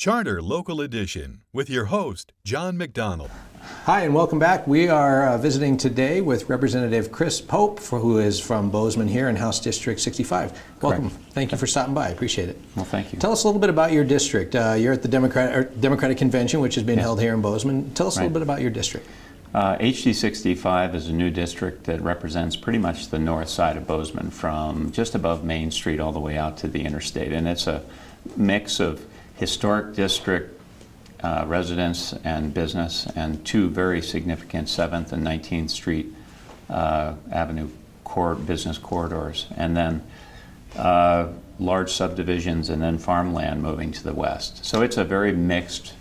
Charter Local Edition with your host, John MacDonald. Hi, and welcome back. We are visiting today with Representative Chris Pope, who is from Bozeman here in House District 65. Welcome. Correct. Thank you for stopping by. I appreciate it. Well, thank you. Tell us a little bit about your district. You're at the Democratic Convention, which is being held here in Bozeman. Tell us a little bit about your district. HD 65 is a new district that represents pretty much the north side of Bozeman, from just above Main Street all the way out to the interstate. And it's a mix of historic district residents and business, and two very significant 7th and 19th Street Avenue business corridors, and then large subdivisions and then farmland moving to the west. So it's a very mixed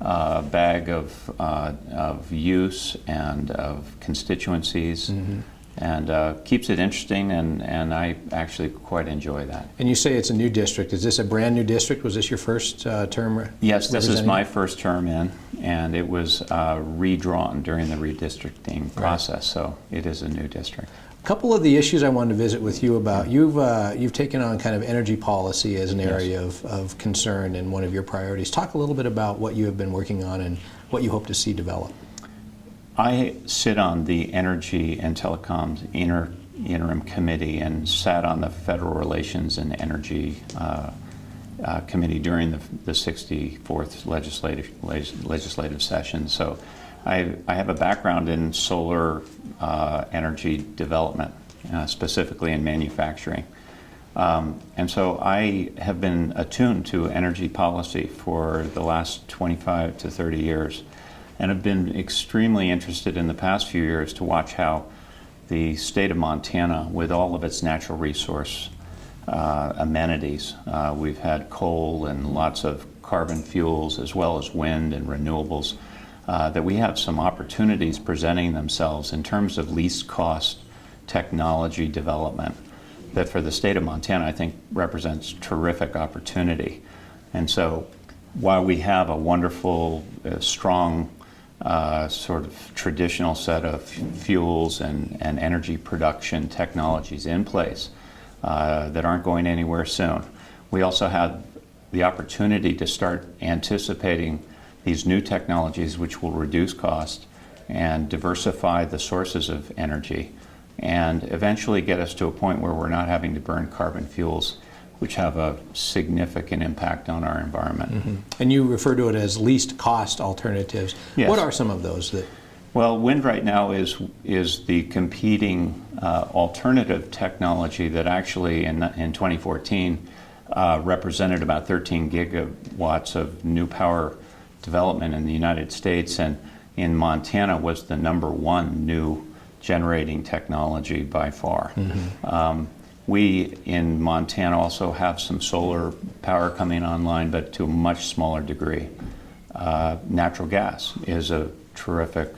bag of use and of constituencies. Mm-hmm. And keeps it interesting, and I actually quite enjoy that. And you say it's a new district. Is this a brand new district? Was this your first term? Yes, this is my first term in, and it was redrawn during the redistricting process, right. So it is a new district. A couple of the issues I wanted to visit with you about, you've taken on kind of energy policy as an area of concern and one of your priorities. Talk a little bit about what you have been working on and what you hope to see develop. I sit on the Energy and Telecoms Interim Committee and sat on the Federal Relations and Energy Committee during the 64th legislative session. So I have a background in solar energy development, specifically in manufacturing. And so I have been attuned to energy policy for the last 25 to 30 years. And have been extremely interested in the past few years to watch how the state of Montana, with all of its natural resource amenities, we've had coal and lots of carbon fuels as well as wind and renewables, that we have some opportunities presenting themselves in terms of least cost technology development that for the state of Montana I think represents terrific opportunity. And so while we have a wonderful, strong sort of traditional set of fuels and energy production technologies in place that aren't going anywhere soon, we also have the opportunity to start anticipating these new technologies which will reduce cost and diversify the sources of energy and eventually get us to a point where we're not having to burn carbon fuels, which have a significant impact on our environment. Mm-hmm. And you refer to it as least cost alternatives. Yes. What are some of those that? Well, wind right now is the competing alternative technology that actually in 2014 represented about 13 gigawatts of new power development in the United States, and in Montana was the #1 new generating technology by far. Mm-hmm. We in Montana also have some solar power coming online, but to a much smaller degree. Natural gas is a terrific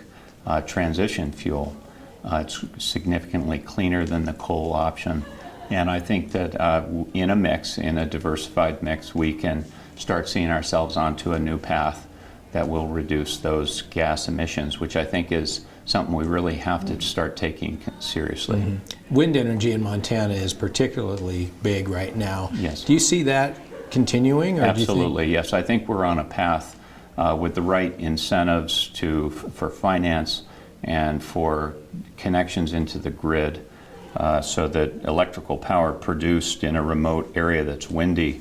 transition fuel. It's significantly cleaner than the coal option. And I think that in a diversified mix, we can start seeing ourselves onto a new path that will reduce those gas emissions, which I think is something we really have to start taking seriously. Mm-hmm. Wind energy in Montana is particularly big right now. Yes. Do you see that continuing? Or absolutely, yes. I think we're on a path with the right incentives for finance and for connections into the grid so that electrical power produced in a remote area that's windy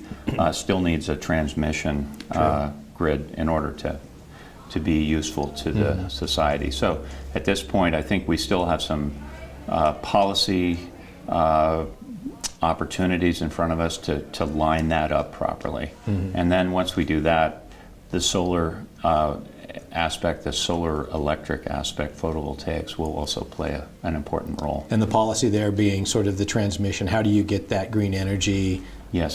still needs a transmission grid in order to be useful to the society. So at this point, I think we still have some policy opportunities in front of us to line that up properly. Mm-hmm. And then once we do that, the solar aspect, the solar electric aspect, photovoltaics will also play an important role. And the policy there being sort of the transmission, how do you get that green energy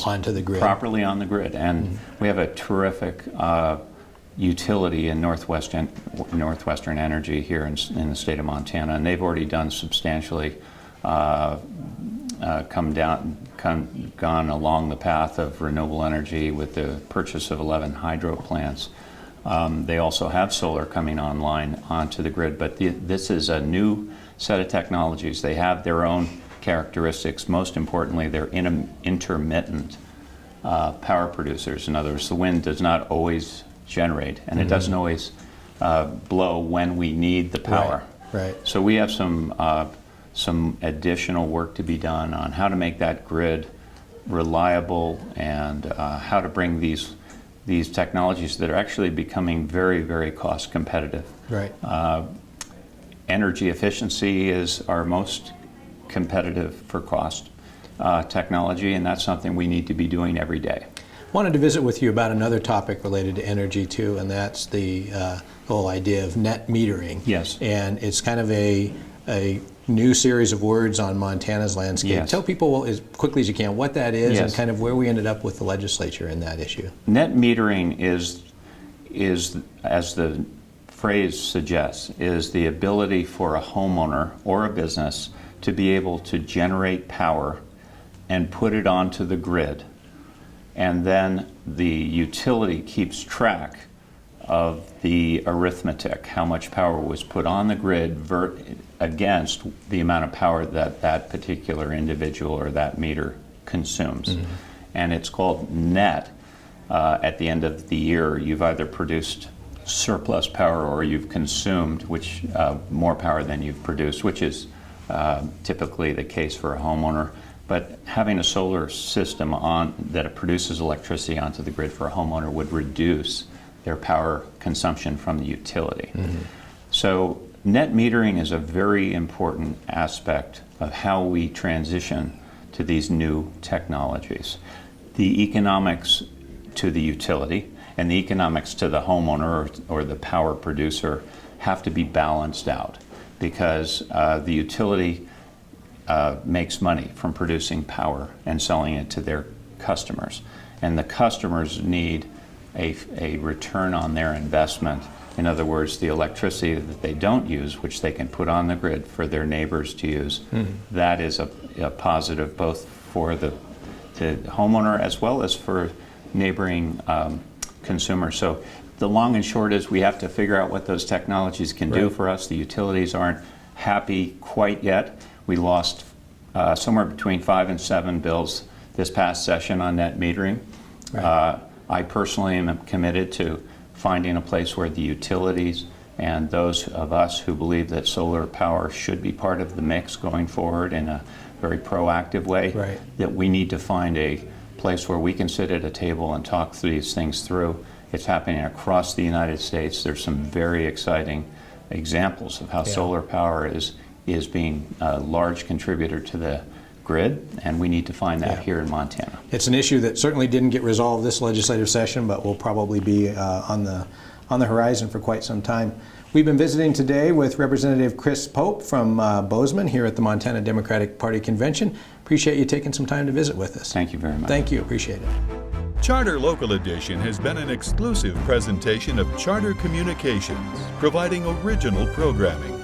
onto the grid? Properly on the grid. And we have a terrific utility in Northwestern Energy here in the state of Montana, and they've already done substantially gone along the path of renewable energy with the purchase of 11 hydro plants. They also have solar coming online onto the grid, but this is a new set of technologies. They have their own characteristics. Most importantly, they're intermittent power producers. In other words, the wind does not always generate, and it doesn't always blow when we need the power. Right. So we have some additional work to be done on how to make that grid reliable, and how to bring these technologies that are actually becoming very, very cost competitive. Right. Energy efficiency is our most competitive for cost technology, and that's something we need to be doing every day. Wanted to visit with you about another topic related to energy too, and that's the whole idea of net metering. Yes. And it's kind of a new series of words on Montana's landscape. Yes. Tell people as quickly as you can what that is, Yes. and kind of where we ended up with the legislature in that issue. Net metering is, as the phrase suggests, is the ability for a homeowner or a business to be able to generate power and put it onto the grid, and then the utility keeps track of the arithmetic, how much power was put on the grid against the amount of power that that particular individual or that meter consumes. And it's called net. At the end of the year, you've either produced surplus power or you've consumed more power than you've produced, which is typically the case for a homeowner. But having a solar system on that produces electricity onto the grid for a homeowner would reduce their power consumption from the utility. So net metering is a very important aspect of how we transition to these new technologies. The economics to the utility and the economics to the homeowner or the power producer have to be balanced out, because the utility makes money from producing power and selling it to their customers. And the customers need a return on their investment. In other words, the electricity that they don't use, which they can put on the grid for their neighbors to use, that is a positive both for the homeowner as well as for neighboring consumers. So the long and short is we have to figure out what those technologies can do for us. The utilities aren't happy quite yet. We lost somewhere between 5 and 7 bills this past session on net metering. I personally am committed to finding a place where the utilities and those of us who believe that solar power should be part of the mix going forward in a very proactive way, that we need to find a place where we can sit at a table and talk these things through. It's happening across the United States. There's some very exciting examples of how solar power is being a large contributor to the grid, and we need to find that here in Montana. It's an issue that certainly didn't get resolved this legislative session, but will probably be on the horizon for quite some time. We've been visiting today with Representative Chris Pope from Bozeman here at the Montana Democratic Party Convention. Appreciate you taking some time to visit with us. Thank you very much. Thank you. Appreciate it. Charter Local Edition has been an exclusive presentation of Charter Communications, providing original programming.